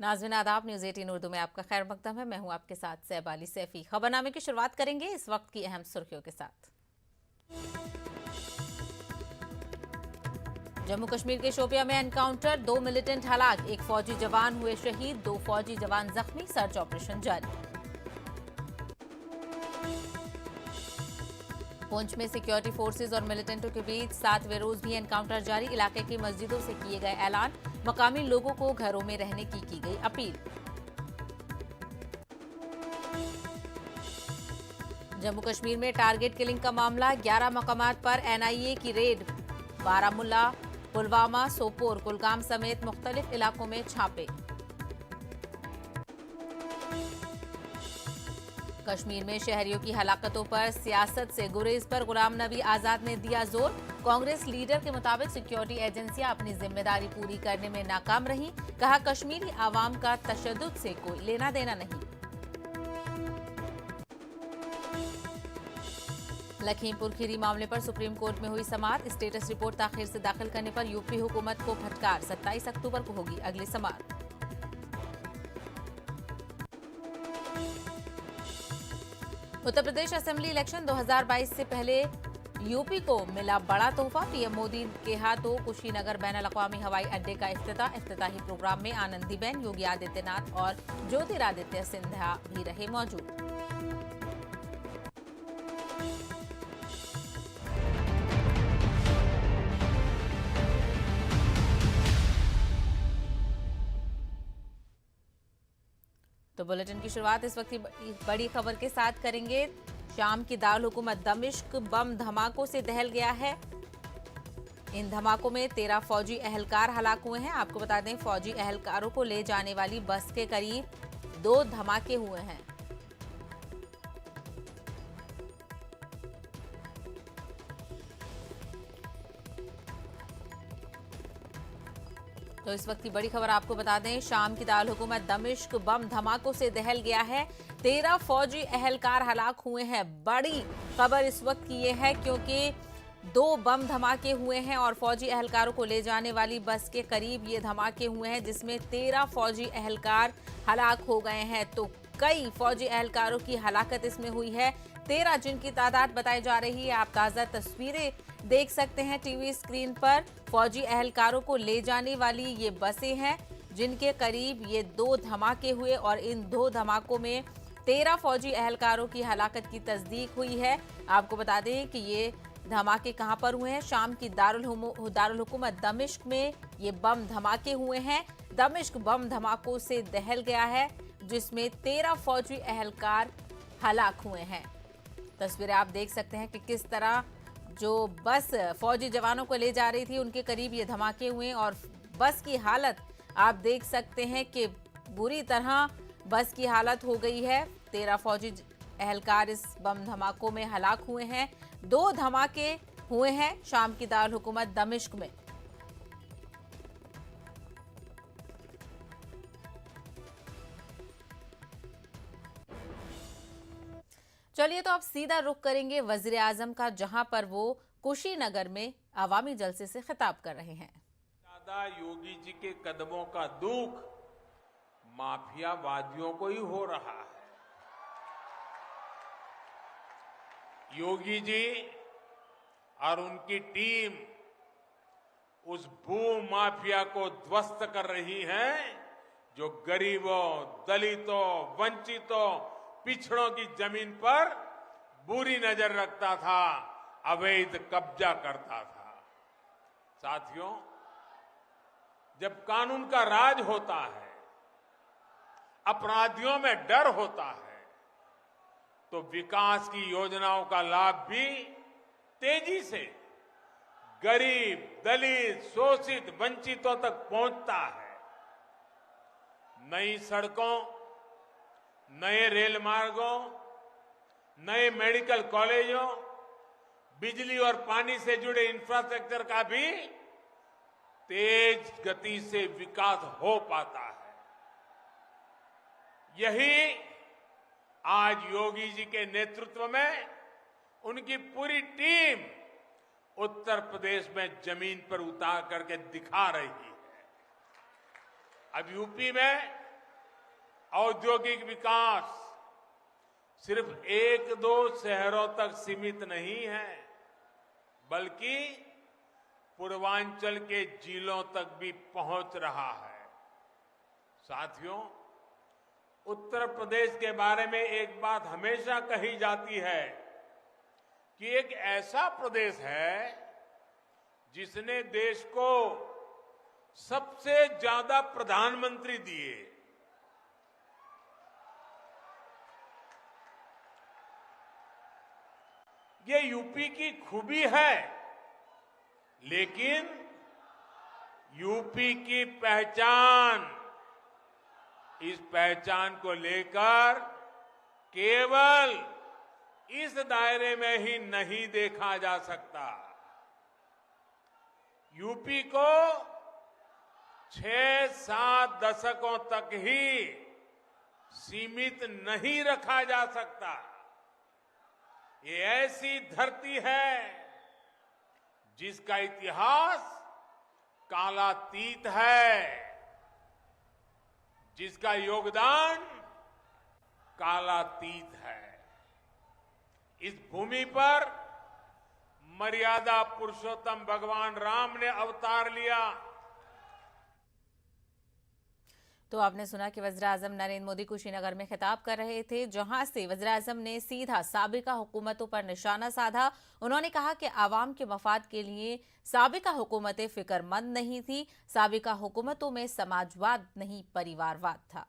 नाज़रीन आदाब, न्यूज़ 18 उर्दू में आपका खैर मकदम है। मैं हूं आपके साथ सैबाली सैफी। खबरनामे की शुरुआत करेंगे इस वक्त की अहम सुर्खियों के साथ। जम्मू कश्मीर के शोपिया में एनकाउंटर, 2 मिलिटेंट हलाक, 1 फौजी जवान हुए शहीद, 2 फौजी जवान जख्मी, सर्च ऑपरेशन जारी। पुंछ में सिक्योरिटी फोर्सेज और मिलिटेंटों के बीच 7वें रोज भी एनकाउंटर जारी। इलाके की मस्जिदों से किए गए ऐलान, मकामी लोगों को घरों में रहने की गई अपील। जम्मू कश्मीर में टारगेट किलिंग का मामला, 11 मकामात पर एनआईए की रेड, बारामुल्ला, पुलवामा, सोपोर, कुलगाम समेत मुख्तलिफ इलाकों में छापे। कश्मीर में शहरियों की हलाकतों पर सियासत से गुरेज पर गुलाम नबी आजाद ने दिया जोर। कांग्रेस लीडर के मुताबिक सिक्योरिटी एजेंसियां अपनी जिम्मेदारी पूरी करने में नाकाम रही। कहा, कश्मीरी आवाम का तशद्दुद से कोई लेना देना नहीं। लखीमपुर खीरी मामले पर सुप्रीम कोर्ट में हुई समाअत। स्टेटस रिपोर्ट ताखिर से दाखिल करने पर यूपी हुकूमत को फटकार, 27 अक्टूबर को होगी अगली समाअत। उत्तर प्रदेश असेंबली इलेक्शन 2022 से पहले यूपी को मिला बड़ा तोहफा। पीएम मोदी के हाथों कुशीनगर बैनुल अक़वामी हवाई अड्डे का इफ्तिताही प्रोग्राम में आनंदीबेन, योगी आदित्यनाथ और ज्योतिरादित्य सिंधिया भी रहे मौजूद। तो बुलेटिन की शुरुआत इस वक्त की बड़ी खबर के साथ करेंगे। शाम की दारुल हुकूमत दमिश्क बम धमाकों से दहल गया है। इन धमाकों में 13 फौजी अहलकार हलाक हुए हैं। आपको बता दें, फौजी अहलकारों को ले जाने वाली बस के करीब 2 धमाके हुए हैं। तो इस वक्त की बड़ी खबर आपको बता दें, शाम की दारुल हुकूमत दमिश्क बम धमाकों से दहल गया है। 13 फौजी अहलकार हलाक हुए हैं। बड़ी खबर इस वक्त की ये है क्योंकि 2 बम धमाके हुए हैं और फौजी अहलकारों को ले जाने वाली बस के करीब ये धमाके हुए हैं, जिसमें 13 फौजी अहलकार हलाक हो गए हैं। तो कई फौजी अहलकारों की हलाकत इसमें हुई है। 13 जिनकी तादाद बताई जा रही है। आप ताज़ा तस्वीरें देख सकते हैं टीवी स्क्रीन पर। फौजी अहलकारों को ले जाने वाली ये बसें हैं, जिनके करीब ये 2 धमाके हुए और इन 2 धमाकों में 13 फौजी अहलकारों की हलाकत की तस्दीक हुई है। आपको बता दें कि ये धमाके कहां पर हुए हैं। शाम की दारुल हुकूमत दमिश्क में ये बम धमाके हुए हैं। दमिश्क बम धमाकों से दहल गया है, जिसमें 13 फौजी अहलकार हलाक हुए हैं। तस्वीरें आप देख सकते हैं कि किस तरह जो बस फौजी जवानों को ले जा रही थी, उनके करीब ये धमाके हुए और बस की हालत आप देख सकते हैं कि बुरी तरह बस की हालत हो गई है। 13 फौजी अहलकार इस बम धमाकों में हलाक हुए हैं। 2 धमाके हुए हैं शाम की दारुल हुकूमत दमिश्क में। चलिए तो आप सीधा रुख करेंगे वजीर आजम का, जहां पर वो कुशीनगर में अवामी जलसे से खिताब कर रहे हैं। दादा योगी जी के कदमों का दुख माफियावादियों को ही हो रहा है। योगी जी और उनकी टीम उस भू माफिया को ध्वस्त कर रही है, जो गरीबों, दलितों, वंचितों, पिछड़ों की जमीन पर बुरी नजर रखता था, अवैध कब्जा करता था। साथियों, जब कानून का राज होता है, अपराधियों में डर होता है, तो विकास की योजनाओं का लाभ भी तेजी से गरीब, दलित, शोषित, वंचितों तक पहुंचता है। नई सड़कों, नए रेल मार्गों, नए मेडिकल कॉलेजों, बिजली और पानी से जुड़े इंफ्रास्ट्रक्चर का भी तेज गति से विकास हो पाता है। यही आज योगी जी के नेतृत्व में उनकी पूरी टीम उत्तर प्रदेश में जमीन पर उतार करके दिखा रही है। अब यूपी में औद्योगिक विकास सिर्फ एक दो शहरों तक सीमित नहीं है, बल्कि पूर्वांचल के जिलों तक भी पहुंच रहा है। साथियों, उत्तर प्रदेश के बारे में एक बात हमेशा कही जाती है कि एक ऐसा प्रदेश है जिसने देश को सबसे ज्यादा प्रधानमंत्री दिए। ये यूपी की खूबी है, लेकिन यूपी की पहचान, इस पहचान को लेकर केवल इस दायरे में ही नहीं देखा जा सकता। यूपी को 6-7 दशकों तक ही सीमित नहीं रखा जा सकता। ये ऐसी धरती है जिसका इतिहास कालातीत है, जिसका योगदान कालातीत है। इस भूमि पर मर्यादा पुरुषोत्तम भगवान राम ने अवतार लिया। तो आपने सुना कि वज़ीर-ए-आज़म नरेंद्र मोदी कुशीनगर में खिताब कर रहे थे, जहां से वज़ीर-ए-आज़म ने सीधा साबिका हुकूमतों पर निशाना साधा। उन्होंने कहा कि आवाम के मफाद के लिए साबिका हुकूमतें फिक्रमंद नहीं थी, साबिका हुकूमतों में समाजवाद नहीं परिवारवाद था।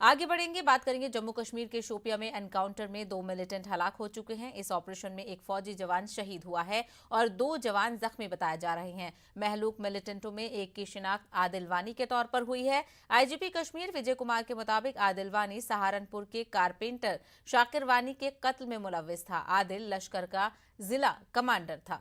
आगे बढ़ेंगे, बात करेंगे जम्मू कश्मीर के शोपिया में एनकाउंटर में 2 मिलिटेंट हलाक हो चुके हैं। इस ऑपरेशन में एक फौजी जवान शहीद हुआ है और 2 जवान जख्मी बताए जा रहे हैं। महलूक मिलिटेंटों में एक की शिनाख्त आदिल वानी के तौर पर हुई है। आईजीपी कश्मीर विजय कुमार के मुताबिक आदिल वानी सहारनपुर के कारपेंटर शाकिर वानी के कत्ल में मुलव्विस था। आदिल लश्कर का जिला कमांडर था।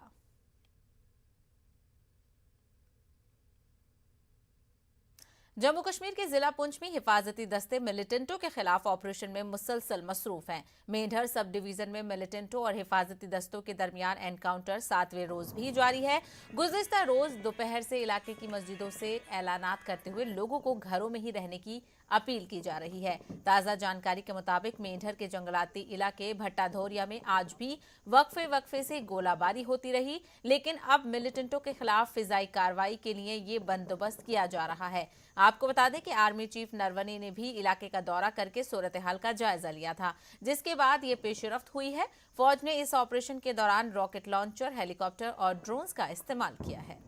जम्मू कश्मीर के जिला पुंछ में हिफाजती दस्ते मिलिटेंटों के खिलाफ ऑपरेशन में मुसलसल मसरूफ हैं। मेंढर सब डिवीजन में मिलिटेंटों और हिफाजती दस्तों के दरमियान एनकाउंटर 7वें रोज भी जारी है। गुज़िश्ता रोज दोपहर से इलाके की मस्जिदों से ऐलानात करते हुए लोगों को घरों में ही रहने की अपील की जा रही है। ताज़ा जानकारी के मुताबिक मेंढर के जंगलाती इलाके भट्टाधोरिया में आज भी वक्फे से गोलाबारी होती रही, लेकिन अब मिलिटेंटों के खिलाफ फिजाई कार्रवाई के लिए ये बंदोबस्त किया जा रहा है। आपको बता दें कि आर्मी चीफ नरवणे ने भी इलाके का दौरा करके सूरत हाल का जायजा लिया था, जिसके बाद ये पेशरफ्त हुई है। फौज ने इस ऑपरेशन के दौरान रॉकेट लॉन्चर, हेलीकॉप्टर और ड्रोन्स का इस्तेमाल किया है।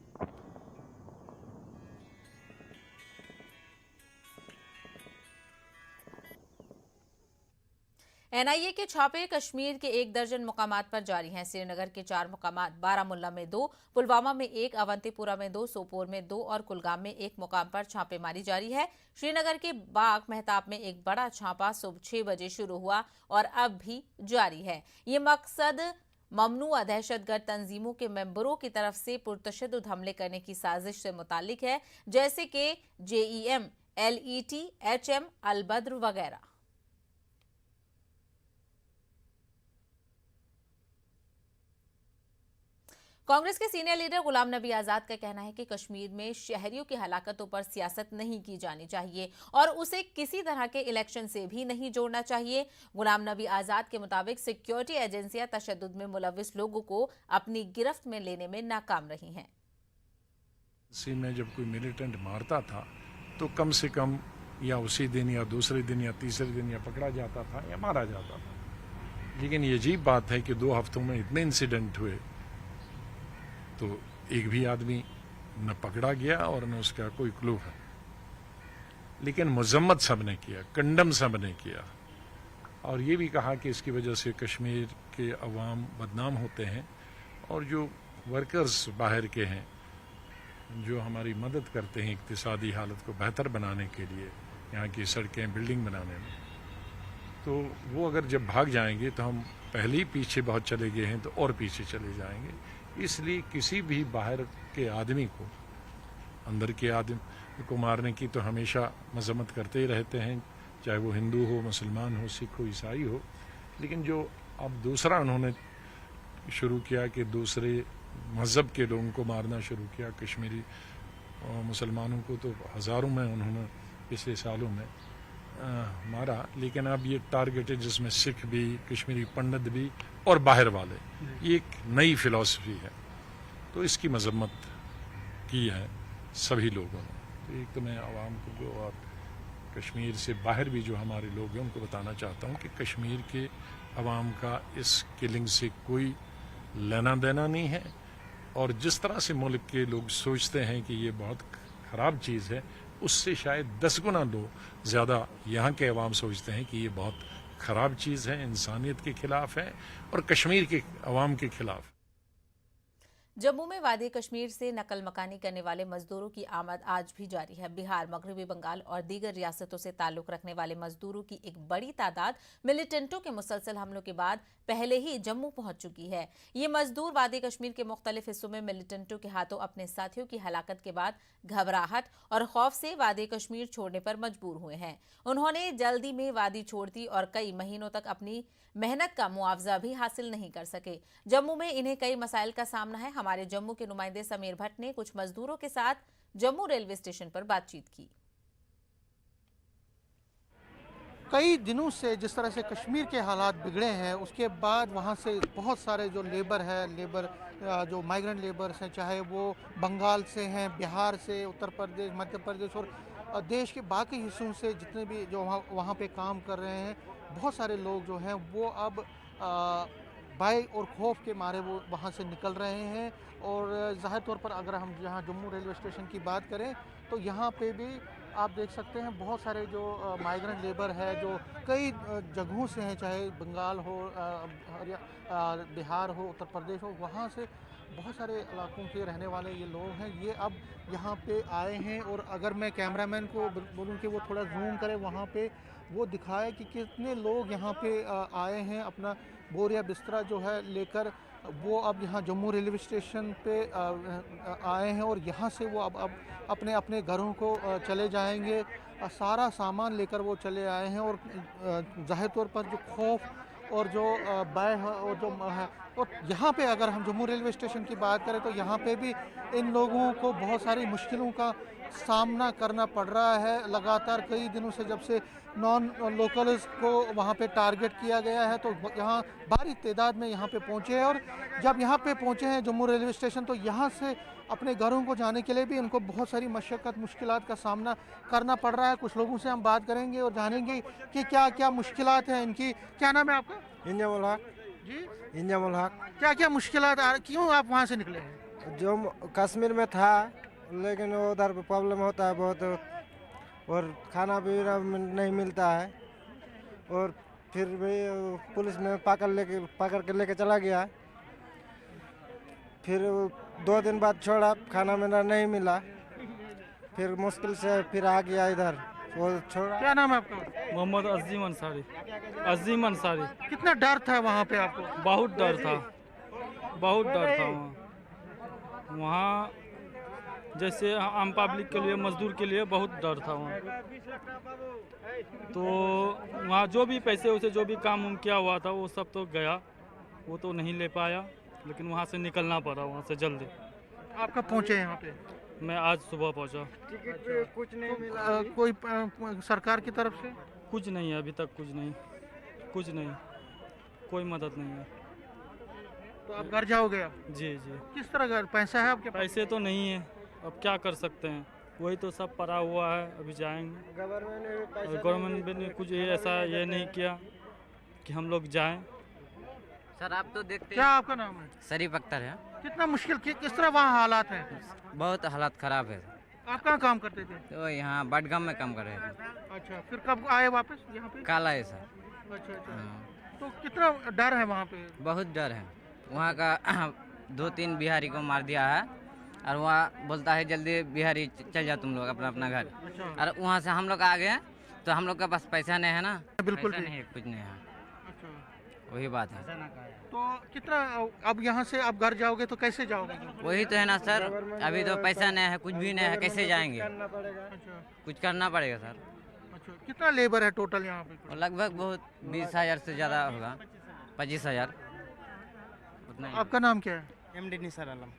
एनआईए के छापे कश्मीर के 1 दर्जन मुकामात पर जारी हैं। श्रीनगर के 4 मुकामात, बारामुल्ला में 2, पुलवामा में 1, अवंतीपुरा में 2, सोपोर में 2 और कुलगाम में 1 मुकाम पर छापेमारी जारी है। श्रीनगर के बाग मेहताब में एक बड़ा छापा सुबह 6 बजे शुरू हुआ और अब भी जारी है। ये मकसद ममनुआ दहशतगर्द तंजीमों के मेंबरों की तरफ से पुरतशद्दुद हमले करने की साजिश से मुताल्लिक है, जैसे कि JEM, LET, HM, अलबद्र वगैरह। कांग्रेस के सीनियर लीडर गुलाम नबी आजाद का कहना है कि कश्मीर में शहरियों की हलाकतों पर सियासत नहीं की जानी चाहिए और उसे किसी तरह के इलेक्शन से भी नहीं जोड़ना चाहिए। गुलाम नबी आजाद के मुताबिक सिक्योरिटी एजेंसियां तशद्दुद में मुलव्विस लोगों को अपनी गिरफ्त में लेने में नाकाम रही हैं। में जब कोई मिलिटेंट मारता था तो कम से कम या उसी दिन या दूसरे दिन या तीसरे दिन या पकड़ा जाता था या मारा जाता था। लेकिन ये अजीब बात है कि 2 हफ्तों में इतने इंसिडेंट हुए तो एक भी आदमी न पकड़ा गया और न उसका कोई क्लू है। लेकिन मजम्मत सबने किया, कंडम सबने किया और ये भी कहा कि इसकी वजह से कश्मीर के अवाम बदनाम होते हैं और जो वर्कर्स बाहर के हैं जो हमारी मदद करते हैं इक्तिसादी हालत को बेहतर बनाने के लिए, यहाँ की सड़कें बिल्डिंग बनाने में, तो वो अगर जब भाग जाएंगे तो हम पहले ही पीछे बहुत चले गए हैं तो और पीछे चले जाएंगे। इसलिए किसी भी बाहर के आदमी को, अंदर के आदमी को मारने की तो हमेशा मजम्मत करते ही रहते हैं, चाहे वो हिंदू हो, मुसलमान हो, सिख हो, ईसाई हो। लेकिन जो अब दूसरा उन्होंने शुरू किया कि दूसरे मज़हब के लोगों को मारना शुरू किया, कश्मीरी मुसलमानों को तो हज़ारों में उन्होंने पिछले सालों में मारा, लेकिन अब ये टारगेट है जिसमें सिख भी, कश्मीरी पंडित भी और बाहर वाले, ये एक नई फिलॉसफी है। तो इसकी मजम्मत की है सभी लोगों ने। तो एक तो मैं आवाम को और कश्मीर से बाहर भी जो हमारे लोग हैं उनको बताना चाहता हूँ कि कश्मीर के अवाम का इस किलिंग से कोई लेना देना नहीं है, और जिस तरह से मुल्क के लोग सोचते हैं कि ये बहुत ख़राब चीज़ है, उससे शायद 10 गुना लोग ज़्यादा यहाँ के अवाम सोचते हैं कि ये बहुत ख़राब चीज़ है, इंसानियत के ख़िलाफ़ है और कश्मीर के अवाम के ख़िलाफ़। जम्मू में वादी कश्मीर से नकल मकानी करने वाले मजदूरों की आमद आज भी जारी है। बिहार, मगरबी बंगाल और दीगर रियासतों से ताल्लुक रखने वाले मजदूरों की एक बड़ी तादाद मिलिटेंटों के मुसलसल हमलों के बाद पहले ही जम्मू पहुंच चुकी है। ये मजदूर वादी कश्मीर के मुख्तलिफ हिस्सों में मिलिटेंटों के हाथों अपने साथियों की हलाकत के बाद घबराहट और खौफ से वादी कश्मीर छोड़ने पर मजबूर हुए हैं। उन्होंने जल्दी में वादी छोड़ दी और कई महीनों तक अपनी मेहनत का मुआवजा भी हासिल नहीं कर सके। जम्मू में इन्हें कई मसाइल का सामना है। हमारे जम्मू के नुमाइंदे समीर भट्ट ने कुछ मजदूरों के साथ जम्मू रेलवे स्टेशन पर बातचीत की। कई दिनों से जिस तरह से कश्मीर के हालात बिगड़े हैं, उसके बाद वहाँ से बहुत सारे जो लेबर जो माइग्रेंट लेबर्स हैं, चाहे वो बंगाल से हैं, बिहार से, उत्तर प्रदेश, मध्य प्रदेश और देश के बाकी हिस्सों से जितने भी जो वहाँ पे काम कर रहे हैं, बहुत सारे लोग जो हैं वो अब भय और खौफ के मारे वो वहाँ से निकल रहे हैं। और ज़ाहिर तौर पर अगर हम यहाँ जम्मू रेलवे स्टेशन की बात करें तो यहाँ पे भी आप देख सकते हैं बहुत सारे जो माइग्रेंट लेबर है जो कई जगहों से हैं, चाहे बंगाल हो, बिहार हो, उत्तर प्रदेश हो, वहाँ से बहुत सारे इलाकों के रहने वाले ये लोग हैं, ये अब यहाँ पे आए हैं। और अगर मैं कैमरामैन को बोलूँ कि वो थोड़ा जूम करे वहाँ पे, वो दिखाए कि कितने लोग यहाँ पे आए हैं अपना बोरिया बिस्तरा जो है लेकर, वो अब यहाँ जम्मू रेलवे स्टेशन पे आए हैं और यहाँ से वो अब अपने अपने घरों को चले जाएंगे। सारा सामान लेकर वो चले आए हैं और ज़ाहिर तौर पर जो खौफ और जो भय है और जो है, और यहाँ पे अगर हम जम्मू रेलवे स्टेशन की बात करें तो यहाँ पे भी इन लोगों को बहुत सारी मुश्किलों का सामना करना पड़ रहा है। लगातार कई दिनों से जब से नॉन लोकल्स को वहाँ पे टारगेट किया गया है, तो यहाँ भारी तादाद में यहाँ पे पहुँचे हैं। और जब यहाँ पे पहुँचे हैं जम्मू रेलवे स्टेशन, तो यहाँ से अपने घरों को जाने के लिए भी इनको बहुत सारी मशक्क़त मुश्किलात का सामना करना पड़ रहा है। कुछ लोगों से हम बात करेंगे और जानेंगे कि क्या क्या मुश्किलात हैं इनकी। क्या नाम है आपका? इंजमुल हक जी, इंजमुल हक। क्या क्या मुश्किलात क्यों आप वहाँ से निकले हैं? जो कश्मीर में था, लेकिन उधर प्रॉब्लम होता है बहुत, और खाना भी नहीं मिलता है, और फिर भी पुलिस ने पकड़ के लेके चला गया। फिर 2 दिन बाद छोड़ा, खाना मेरा नहीं मिला, फिर मुश्किल से फिर आ गया इधर, वो छोड़ा। क्या नाम है आपका? मोहम्मद अजीम अंसारी। अजीम अंसारी। कितना डर था वहाँ पे आपको? बहुत डर था, बहुत डर था वहाँ जैसे आम पब्लिक के लिए, मजदूर के लिए बहुत डर था वहाँ। तो वहाँ जो भी पैसे उसे जो भी काम उम किया हुआ था वो सब तो गया, वो तो नहीं ले पाया, लेकिन वहाँ से निकलना पड़ा वहाँ से जल्दी। आप कब पहुँचे यहाँ पे? मैं आज सुबह पहुँचा। कुछ नहीं मिला। कोई सरकार की तरफ से? कुछ नहीं है अभी तक, कुछ नहीं, कोई मदद नहीं है। तो आप घर जाओगे अब? जी। किस तरह घर? पैसा है आपके पास? पैसे तो नहीं है, अब क्या कर सकते हैं, वही तो सब पड़ा हुआ है, अभी जाएंगे। गवर्नमेंट ने कुछ ऐसा ये नहीं किया कि हम लोग जाएं। सर आप तो देखते क्या आपका नाम है? शरीफ अख्तर है। कितना मुश्किल, किस तरह वहाँ हालात हैं? बहुत हालात खराब है। आप कहाँ काम करते थे? तो यहाँ बडगाम में काम कर रहे थे। अच्छा, फिर कब आए वापस यहाँ पे? काला है सर। अच्छा। हाँ। तो कितना डर है वहाँ पे? बहुत डर है वहाँ का। 2-3 बिहारी को मार दिया है, और वहाँ बोलता है जल्दी बिहारी चल जाओ तुम लोग अपना घर। अच्छा। और वहाँ से हम लोग आ गए तो हम लोग के पास पैसा नहीं है ना, बिल्कुल पैसा भी नहीं है, कुछ नहीं है। अच्छा, वही बात है। तो कितना अब यहाँ से आप घर जाओगे तो कैसे जाओगे? वही तो है ना सर, अभी तो पैसा नहीं है, कुछ भी नहीं है, कैसे जाएंगे? अच्छा। कुछ करना पड़ेगा सर। अच्छा, कितना लेबर है टोटल यहाँ पे? लगभग बहुत 20,000 से ज़्यादा होगा, 25,000 उतना ही। आपका नाम क्या है? एमडी निसार आलम।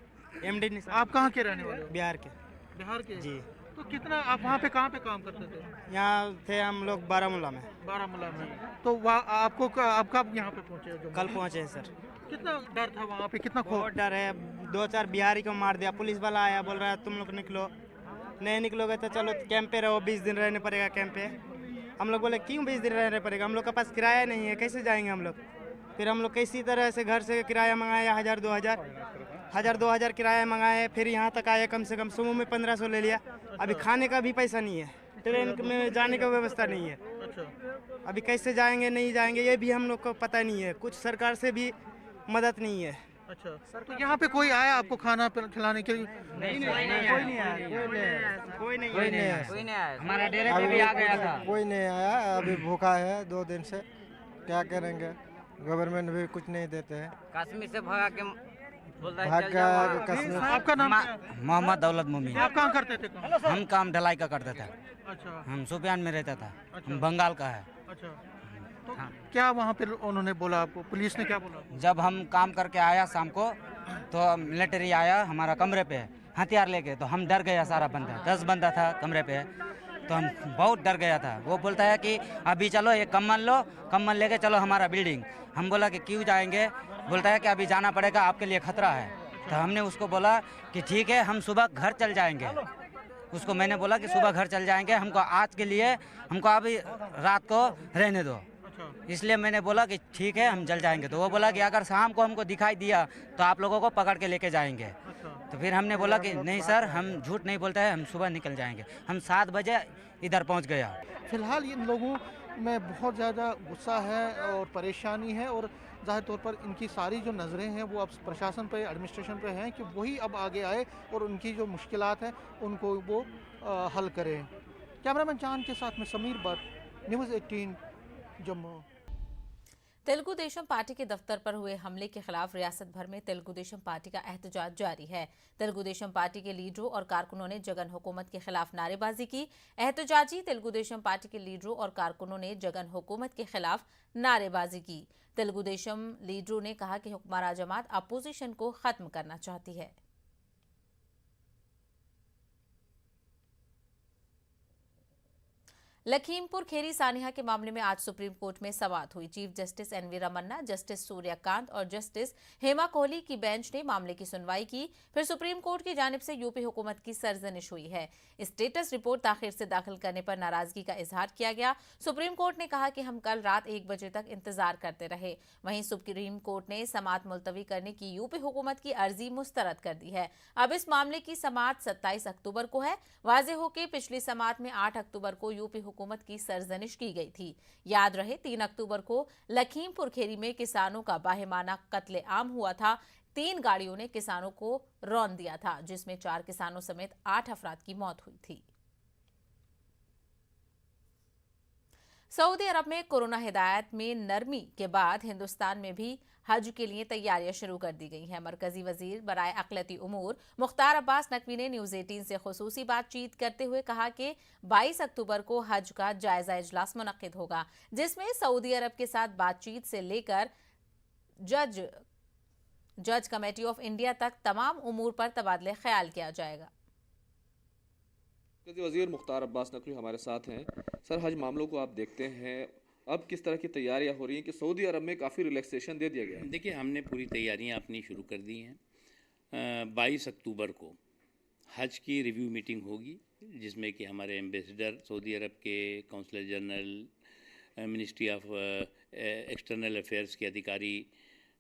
एमडी निसार। आप कहाँ के रहने वाले हो? बिहार के। बिहार के? जी। तो कितना आप वहाँ पे कहाँ पे काम करते थे? यहाँ थे हम लोग बारामूला में। बारामूला में। तो वहाँ आप कब यहाँ पे पहुँचे जो? कल पहुँचे हैं सर। कितना डर था वहाँ पे, कितना खौफ? बहुत डर है। 2-4 बिहारी को मार दिया। पुलिस वाला आया, बोल रहा है तुम लोग निकलो, नहीं निकलोगे तो चलो कैंप पे रहो, 20 दिन रहने पड़ेगा कैंप पे। हम लोग बोले क्यों 20 दिन रहने पड़ेगा, हम लोग के पास किराया नहीं है, कैसे जाएंगे हम लोग। फिर हम लोग किसी तरह से घर से किराया मंगाया 1000-2000 किराया मंगाए, फिर यहाँ तक आए। कम से कम सुबह में 1500 ले लिया। अभी खाने का भी पैसा नहीं है, ट्रेन में जाने का व्यवस्था नहीं है। अभी कैसे जाएंगे नहीं जाएंगे ये भी हम लोग को पता नहीं है, कुछ सरकार से भी मदद नहीं है। अच्छा, तो यहाँ पे कोई आया आपको खाना खिलाने के लिए? कोई नहीं आया। हमारा डेरे पे भी आ गया था। कोई नहीं आया, अभी भूखा है 2 दिन से, क्या करेंगे। गवर्नमेंट भी कुछ नहीं देते हैं। कश्मीर से भगा के बोलता है भाग चल का जाओ। कश्मीर। आपका नाम क्या है? मोहम्मद दौलत मोमिन। आप कहाँ करते थे काम? हम काम ढलाई का करते थे। अच्छा हम शोपियान में रहता था। अच्छा। हम बंगाल का है। अच्छा, तो क्या वहाँ पे उन्होंने बोला आपको, पुलिस ने क्या बोला? जब हम काम करके आया शाम को तो मिलिट्री आया हमारा कमरे पे हथियार लेके, तो हम डर गया। सारा बंदा 10 बंदा था कमरे पे, तो हम बहुत डर गया था। वो बोलता है कि अभी चलो एक कम्बल लो, कम्बल लेके चलो हमारा बिल्डिंग। हम बोला कि क्यों जाएंगे, बोलता है कि अभी जाना पड़ेगा, आपके लिए खतरा है। तो हमने उसको बोला कि ठीक है हम सुबह घर चल जाएंगे। उसको मैंने बोला कि सुबह घर चल जाएंगे, हमको आज के लिए हमको अभी रात को रहने दो। इसलिए मैंने बोला कि ठीक है हम चल जाएंगे। तो वो बोला कि अगर शाम को हमको दिखाई दिया तो आप लोगों को पकड़ के लेके जाएंगे। तो फिर हमने बोला कि नहीं सर, हम झूठ नहीं बोलते हैं, हम सुबह निकल जाएंगे। हम 7 बजे इधर पहुंच गया। फिलहाल इन लोगों में बहुत ज़्यादा गुस्सा है और परेशानी है, और ज़ाहिर तौर पर इनकी सारी जो नज़रें हैं वो अब प्रशासन पे, एडमिनिस्ट्रेशन पे हैं कि वही अब आगे आए और उनकी जो मुश्किलात हैं उनको वो हल करें। कैमरामैन चांद के साथ में समीर भट्ट, न्यूज़ 18 जम्मू। तेलुगु देशम पार्टी के दफ्तर पर हुए हमले के खिलाफ रियासत भर में तेलुगु देशम पार्टी का एहतजाज जारी है। तेलुगु देशम पार्टी के लीडरों और कारकुनों ने जगन हुकूमत के खिलाफ नारेबाजी की। एहतजाजी तेलुगु देशम पार्टी के लीडरों और कारकुनों ने जगन हुकूमत के खिलाफ नारेबाजी की। तेलुगु देशम लीडरों ने कहा कि हुक्मरान जमात अपोजिशन को खत्म करना चाहती है। लखीमपुर खेरी सानिया के मामले में आज सुप्रीम कोर्ट में समाअत हुई। Chief justice N V Ramana, justice Suryakant और जस्टिस हेमा कोहली की बेंच ने मामले की सुनवाई की। फिर सुप्रीम कोर्ट की जानिब से यूपी हुकूमत की सरजनिश हुई है। स्टेटस रिपोर्ट ताखिर से दाखिल करने पर नाराजगी का इजहार किया गया। सुप्रीम कोर्ट ने कहा कि हम कल रात 1 बजे तक इंतजार करते रहे। वहीं सुप्रीम कोर्ट ने समाअत मुलतवी करने की यूपी हुकूमत की अर्जी मुस्तरद कर दी है। अब इस मामले की समाअत 27 अक्टूबर को है। वाज़ेह हो कि पिछली समाअत में 8 अक्टूबर को यूपी हुकूमत की सरजनिश की गई थी। याद रहे 3 अक्टूबर को लखीमपुर खेरी में किसानों का बाहिमाना कत्ले आम हुआ था। 3 गाड़ियों ने किसानों को रौंद दिया था, जिसमें 4 किसानों समेत 8 अफराद की मौत हुई थी। सऊदी अरब में कोरोना हिदायत में नरमी के बाद हिंदुस्तान में भी हज के लिए तैयारियां शुरू कर दी गई हैं। मरकजी वजीर बराए अक़लियती उमूर मुख्तार अब्बास नकवी ने न्यूज़ 18 से खुसूसी बातचीत करते हुए कहा कि 22 अक्टूबर को हज का जायजा इजलास मुनक्किद होगा, जिसमें सऊदी अरब के साथ बातचीत से लेकर जज कमेटी ऑफ इंडिया तक तमाम उमूर पर तबादले ख्याल किया जाएगा। वज़ीर मुख्तार अब्बास नकवी हमारे साथ हैं। सर, हज मामलों को आप देखते हैं, अब किस तरह की तैयारियां हो रही हैं कि सऊदी अरब में काफ़ी रिलैक्सेशन दे दिया गया है? देखिए, हमने पूरी तैयारियां अपनी शुरू कर दी हैं। 22 अक्टूबर को हज की रिव्यू मीटिंग होगी, जिसमें कि हमारे एम्बेसडर, सऊदी अरब के counsellor general, ministry of external affairs के अधिकारी,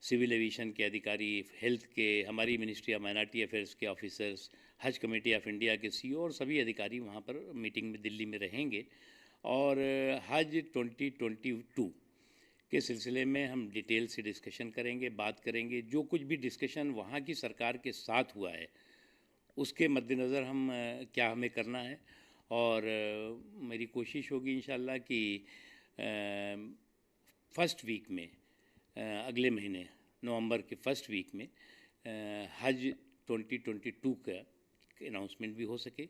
सिविल एविएशन के अधिकारी, हेल्थ के, हमारी मिनिस्ट्री ऑफ माइनॉरिटी अफेयर्स के officers, Haj committee of India के सीईओ और सभी अधिकारी वहाँ पर मीटिंग में दिल्ली में रहेंगे। और हज 2022 के सिलसिले में हम डिटेल से डिस्कशन करेंगे, बात करेंगे। जो कुछ भी डिस्कशन वहाँ की सरकार के साथ हुआ है उसके मद्देनज़र हम क्या हमें करना है, और मेरी कोशिश होगी इंशाल्लाह कि फर्स्ट वीक में, अगले महीने नवंबर के फर्स्ट वीक में हज 2022 का अनाउंसमेंट भी हो सके,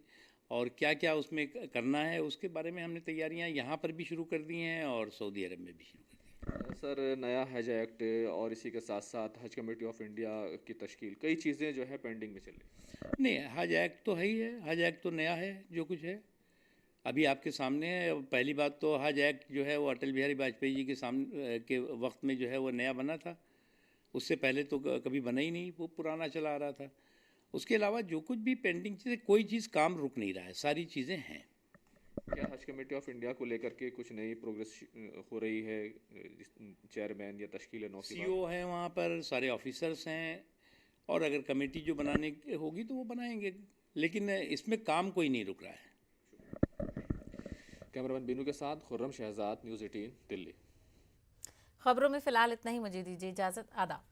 और क्या क्या उसमें करना है उसके बारे में हमने तैयारियां यहाँ पर भी शुरू कर दी हैं और सऊदी अरब में भी शुरू कर दी। सर नया हज एक्ट और इसी के साथ साथ हज कमेटी ऑफ इंडिया की तश्कील, कई चीज़ें जो है पेंडिंग में चल रही। नहीं, हज एक्ट तो है ही है, हज एक्ट तो नया है, जो कुछ है अभी आपके सामने है। पहली बात तो हज एक्ट जो है वो अटल बिहारी वाजपेयी जी के सामने के वक्त में जो है वो नया बना था, उससे पहले तो कभी बना ही नहीं, वो पुराना चला आ रहा था। उसके अलावा जो कुछ भी पेंडिंग चीज़ें, कोई चीज़ काम रुक नहीं रहा है, सारी चीज़ें हैं। क्या हज कमेटी ऑफ इंडिया को लेकर के कुछ नई प्रोग्रेस हो रही है? चेयरमैन या तश्कील नौ की सीईओ हैं वहाँ पर, सारे ऑफिसर्स हैं, और अगर कमेटी जो बनाने की होगी तो वो बनाएंगे, लेकिन इसमें काम कोई नहीं रुक रहा है। कैमरामैन बीनू के साथ खुर्रम शहजाद, न्यूज़ 18 दिल्ली। खबरों में फिलहाल इतना ही, मुझे दीजिए इजाजत, आदाब।